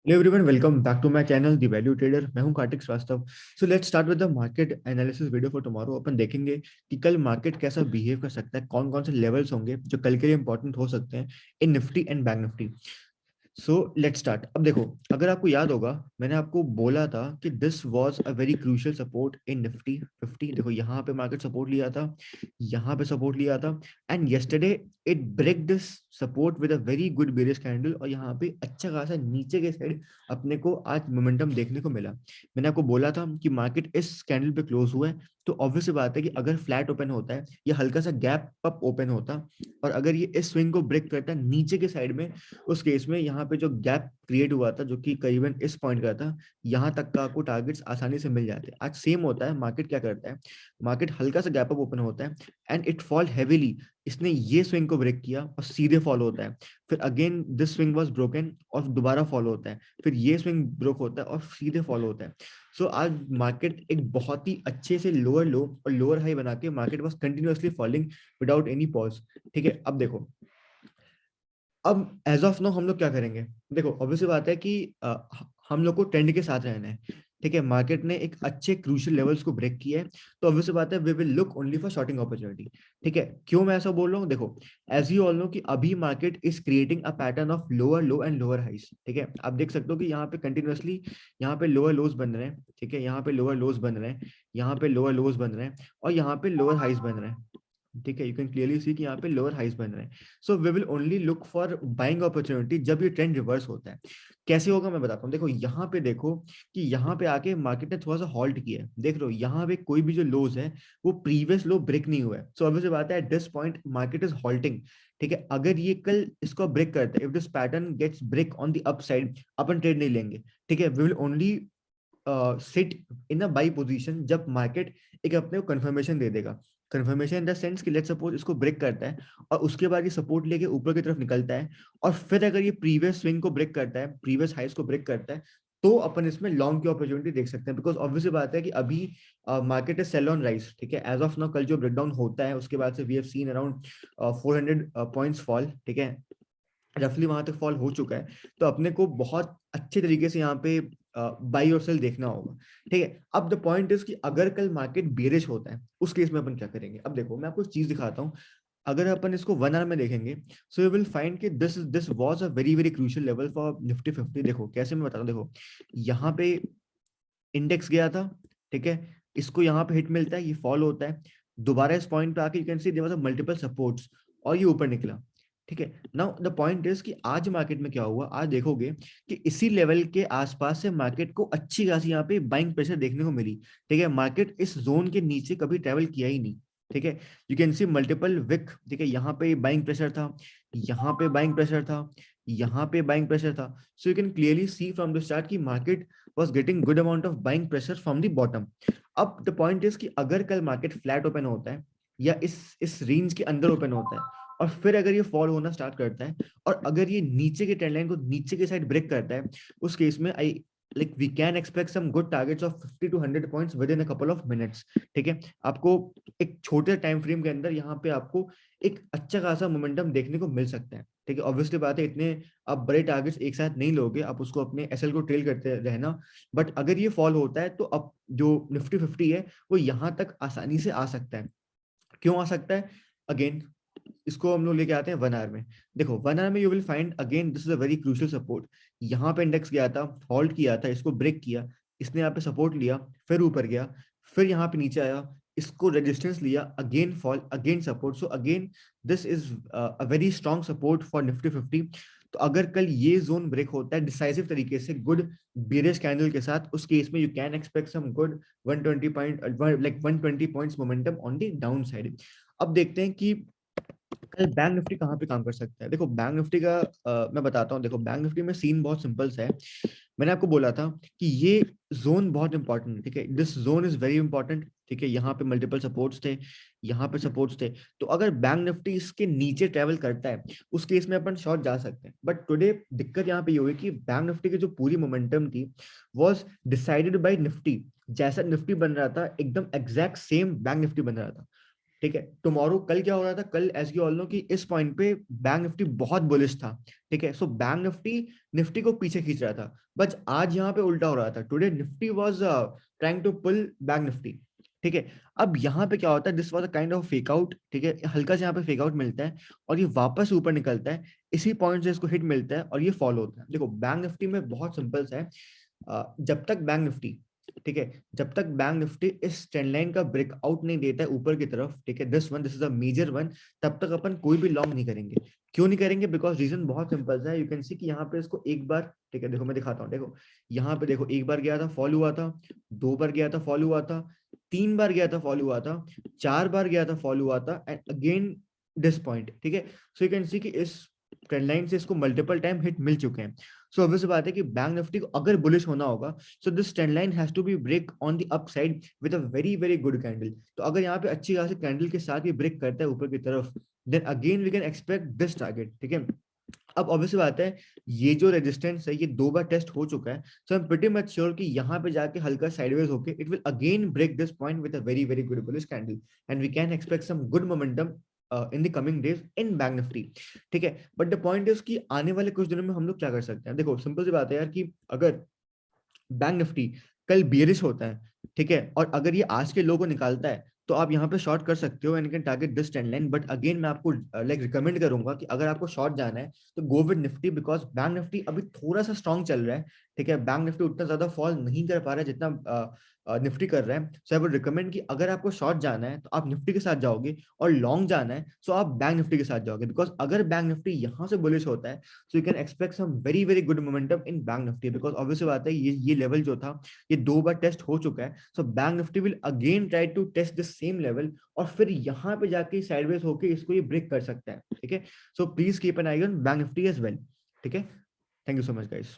Hello everyone, welcome back to my channel the value trader. मैं हूं Kartik Srivastava. So let's start with the market analysis video for tomorrow. अपन देखेंगे कि कल market कैसा बिहेव कर सकता है, कौन कौन से लेवल्स होंगे जो कल के लिए इंपॉर्टेंट हो सकते हैं in Nifty and bank Nifty. So let's start. अब देखो, अगर आपको याद होगा, मैंने आपको बोला था कि this was a very crucial support in Nifty 50। देखो, यहाँ पे मार्केट सपोर्ट लिया था, यहाँ पे सपोर्ट लिया था, and yesterday it break this support with a very good bearish candle, और यहाँ पे अच्छा खासा नीचे के साइड अपने को आज मोमेंटम देखने को मिला। मैंने आपको बोला था कि मार्केट इस कैंडल पे क्लोज हुआ है, तो ऑब्वियस बात है कि अगर फ्लैट ओपन होता है या हल्का सा गैप अप ओपन होता, और अगर ये इस स्विंग को ब्रेक करता है नीचे के साइड में, उस केस में यहाँ पे जो गैप क्रिएट हुआ था, जो कि करीबन इस पॉइंट का था, यहाँ तक का आपको टारगेट्स आसानी से मिल जाते हैं। आज सेम होता है। मार्केट क्या करता है, मार्केट हल्का सा गैप अप ओपन होता है एंड इट फॉल हैवीली। इसने ये स्विंग को ब्रेक किया और सीधे फॉलो होता है। फिर again this swing was broken और दोबारा फॉलो होता है। फिर ये स्विंग ब्रोक होता है और सीधे फॉलो होता है। सो आज मार्केट एक बहुत ही अच्छे से लोअर लो और लोअर हाई बना के market was continuously falling without any pause. ठीक है, अब देखो, अब एज ऑफ नो हम लोग क्या करेंगे। देखो, ऑब्वियसली बात है कि हम लोग को ट्रेंड के साथ रहना है। ठीक है, मार्केट ने एक अच्छे क्रूशियल लेवल्स को ब्रेक किया है, तो ऑब्वियसली बात है we will look only for shorting opportunity. ठीक है, क्यों मैं ऐसा बोल रहा हूँ, देखो, एज यू ऑल नो कि अभी market is creating a pattern of lower low and lower highs. ठीक है, आप देख सकते हो कि यहाँ पे कंटिन्यूअसली यहाँ पे लोअर लोज बन रहे हैं। ठीक है, यहाँ पे लोअर लोज बन रहे हैं, यहाँ पे लोअर लोज बन रहे हैं, और यहाँ पे लोअर हाइस बन रहे हैं। ठीक है, यू कैन क्लियरली सी कि यहाँ पे लोअर हाइस बन रहे हैं। So we will only look for buying opportunity जब ये ट्रेंड रिवर्स होता है। कैसे होगा मैं बताता हूँ। देखो, यहाँ पे देखो कि यहाँ पे आके मार्केट ने थोड़ा सा हॉल्ट किया है। देख लो, यहाँ पे कोई भी जो लोज है वो प्रीवियस लो ब्रेक नहीं हुआ है। सो ऑब्वियसली बात है, at this point market is halting. ठीक है, अगर ये कल इसको ब्रेक करता है, if this pattern gets break on the upside, अपन ट्रेड नहीं लेंगे। ठीक है, we will only sit in a buy position जब मार्केट एक अपने को कंफर्मेशन दे देगा। कंफर्मेशन इन द सेंस कि लेट्स सपोज इसको ब्रेक करता है और उसके बाद ये सपोर्ट लेके ऊपर की तरफ निकलता है, और फिर अगर ये प्रीवियस स्विंग को ब्रेक करता है, प्रीवियस हाइस को ब्रेक करता है, तो अपन इसमें लॉन्ग की अपॉर्चुनिटी देख सकते हैं। बिकॉज ऑब्वियसली बात है कि अभी market is sell on rise. ठीक है, एज ऑफ नाउ कल जो ब्रेकडाउन होता है उसके बाद से we have seen around 400 points fall. ठीक है, रफली वहां तक फॉल हो चुका है। तो अपने को बहुत अच्छे तरीके से यहाँ पे बाई और सेल देखना होगा। ठीक है, अब द पॉइंट इज कि अगर कल मार्केट बेरिश होता है, उस केस में अपन क्या करेंगे। अब देखो, मैं आपको एक चीज दिखाता हूँ। अगर अपन इसको 1 आवर में देखेंगे, सो यू विल फाइंड कि this was a very very crucial level for Nifty 50। देखो कैसे, मैं बता रहा हूँ। देखो, यहाँ पे इंडेक्स गया था। ठीक है, इसको यहाँ पे हिट मिलता है, ये फॉल होता है, दोबारा इस पॉइंट पे आके you can see there was a multiple supports, और ये ऊपर निकला। ठीक है, नाउ द पॉइंट इज कि आज मार्केट में क्या हुआ। आज देखोगे कि इसी लेवल के आसपास से मार्केट को अच्छी खासी यहाँ पे बाइंग प्रेशर देखने को मिली। ठीक है, मार्केट इस जोन के नीचे कभी ट्रेवल किया ही नहीं। ठीक है, you can see multiple wick. ठीक है, यहाँ पे बाइंग प्रेशर था, यहाँ पे बाइंग प्रेशर था, यहाँ पे बाइंग प्रेशर था। सो you can clearly see from the start कि market was getting good amount of buying pressure from the bottom. अब the point is कि अगर कल मार्केट फ्लैट ओपन होता है या इस रेंज के अंदर ओपन होता है, और फिर अगर ये फॉल होना स्टार्ट करता है, और अगर ये नीचे के ट्रेंड लाइन को नीचे के साइड ब्रेक करता है, उस केस में I like we can expect some good targets of 50 to 100 points within a couple of minutes. ठीक है, आपको एक छोटे टाइम फ्रेम के अंदर यहाँ पे आपको एक अच्छा खासा मोमेंटम देखने को मिल सकता है। ठीक है, ऑब्वियसली बात है, इतने आप बड़े टारगेट्स एक साथ नहीं लोगे, आप उसको अपने एसएल को ट्रेल करते रहना। बट अगर ये फॉल होता है तो अब जो निफ्टी 50 है वो यहाँ तक आसानी से आ सकता है। क्यों आ सकता है, अगेन इसको हम लोग लेके आते हैं 1 आवर में। देखो, 1 आवर में you will find again this is a very crucial support. यहाँ पे इंडेक्स गया था, हॉल्ट किया था, इसको ब्रेक किया, इसने यहाँ पे सपोर्ट लिया, फिर ऊपर गया, फिर यहाँ पे नीचे आया, इसको रेजिस्टेंस लिया, again fall, again support. So again this is a very strong support for Nifty 50। तो अगर कल ये जोन ब्रेक होता है डिसाइसिव तरीके से गुड बेरिश कैंडल के साथ, उस केस में you can expect some good 120 point like 120 points momentum on the downside. अब देखते हैं कि कल बैंक निफ्टी कहाँ पे काम कर सकता है। देखो, बैंक निफ्टी का मैं बताता हूँ। देखो, बैंक निफ्टी में सीन बहुत सिंपल सा है। मैंने आपको बोला था कि ये जोन बहुत इंपॉर्टेंट है। ठीक है, this zone is very important. ठीक है, यहाँ पे मल्टीपल सपोर्ट्स थे, यहाँ पे सपोर्ट्स थे। तो अगर बैंक निफ्टी इसके नीचे ट्रेवल करता है, उस केस में अपन शॉर्ट जा सकते हैं। बट टुडे दिक्कत यहाँ पे ये हुई कि बैंक निफ्टी की जो पूरी मोमेंटम थी वाज डिसाइडेड बाय निफ्टी। जैसा निफ्टी बन रहा था एकदम एग्जैक्ट सेम बैंक निफ्टी बन रहा था। ठीक है। टुमारो कल क्या हो रहा था, कल एज यू ऑल नो कि इस पॉइंट पे बैंक निफ्टी बहुत बुलिश था। ठीक है, सो बैंक निफ्टी निफ्टी को पीछे खींच रहा था, बट आज यहाँ पे उल्टा हो रहा था। Today Nifty was trying to pull Bank Nifty. ठीक है, अब यहाँ पे क्या होता है, this was a kind of fakeout. ठीक है, हल्का से यहाँ पे फेक आउट मिलता है और ये वापस ऊपर निकलता है, इसी पॉइंट से इसको हिट मिलता है और ये फॉलो होता है। देखो बैंक निफ्टी में बहुत सिंपल सा है, जब तक बैंक निफ्टी, ठीक है, जब तक बैंक निफ्टी इस ट्रेंड लाइन का ब्रेकआउट नहीं देता है ऊपर की तरफ, ठीक है, this is a major one, तब तक अपन कोई भी लॉन्ग नहीं करेंगे। क्यों नहीं करेंगे? बिकॉज रीजन बहुत सिंपल है। यू कैन सी कि यहाँ पे इसको एक बार, ठीक है, देखो मैं दिखाता हूँ, देखो यहाँ पे देखो, एक बार गया था फॉल हुआ था, दो बार गया था फॉल हुआ था, तीन बार गया था फॉल हुआ था, चार बार गया था फॉल हुआ था, एंड अगेन दिस पॉइंट। ठीक है, सो यू कैन सी कि इस ट्रेंड लाइन से इसको मल्टीपल टाइम हिट मिल चुके हैं। सो ऑब्वियस बात है कि बैंक निफ्टी को अगर बुलिश होना होगा, so this trend line has to be break on the upside with a very very good candle. तो अगर यहाँ पे अच्छी खासी कैंडल के साथ ये ब्रेक करता है ऊपर की तरफ, then again we can expect this target. ठीक है, अब ऑब्वियसली बात है, ये जो रेजिस्टेंस है ये दो बार टेस्ट हो चुका है, so I am pretty much sure कि यहाँ पे जाके हल्का साइडवेज होके it will again break this point with a very very good bullish candle, and we can expect some good momentum in the coming days in bank Nifty. ठीक है, but the point is कि आने वाले कुछ दिनों में हम लोग क्या कर सकते हैं। देखो सिंपल सी बात है यार कि अगर बैंक निफ्टी कल बियरिश होता है, ठीक है, और अगर ये आज के लो को निकालता है, तो आप यहाँ पे शॉर्ट कर सकते हो and can target this trend line. But again मैं आपको लाइक रिकमेंड करूंगा कि अगर आपको शॉर्ट जाना है तो go with Nifty, because bank Nifty अभी थोड़ा सा स्ट्रॉन्ग चल रहा है। ठीक है, बैंक निफ्टी उतना ज्यादा फॉल नहीं कर पा रहा है जितना निफ्टी कर रहा है। सो आई वुड रिकमेंड कि अगर आपको शॉर्ट जाना है तो आप निफ्टी के साथ जाओगे, और लॉन्ग जाना है सो आप बैंक निफ्टी के साथ जाओगे, बिकॉज अगर बैंक निफ्टी यहाँ से बुलिश होता है, so you can expect some very very good momentum in bank Nifty, because obviously बात है ये लेवल जो था ये दो बार टेस्ट हो चुका है। So bank Nifty will again try to test this same level, और फिर यहाँ पे जाके साइडवेज होके इसको ये ब्रेक कर सकता है। ठीक है, so please keep an eye on bank Nifty as well. ठीक है, thank you so much guys.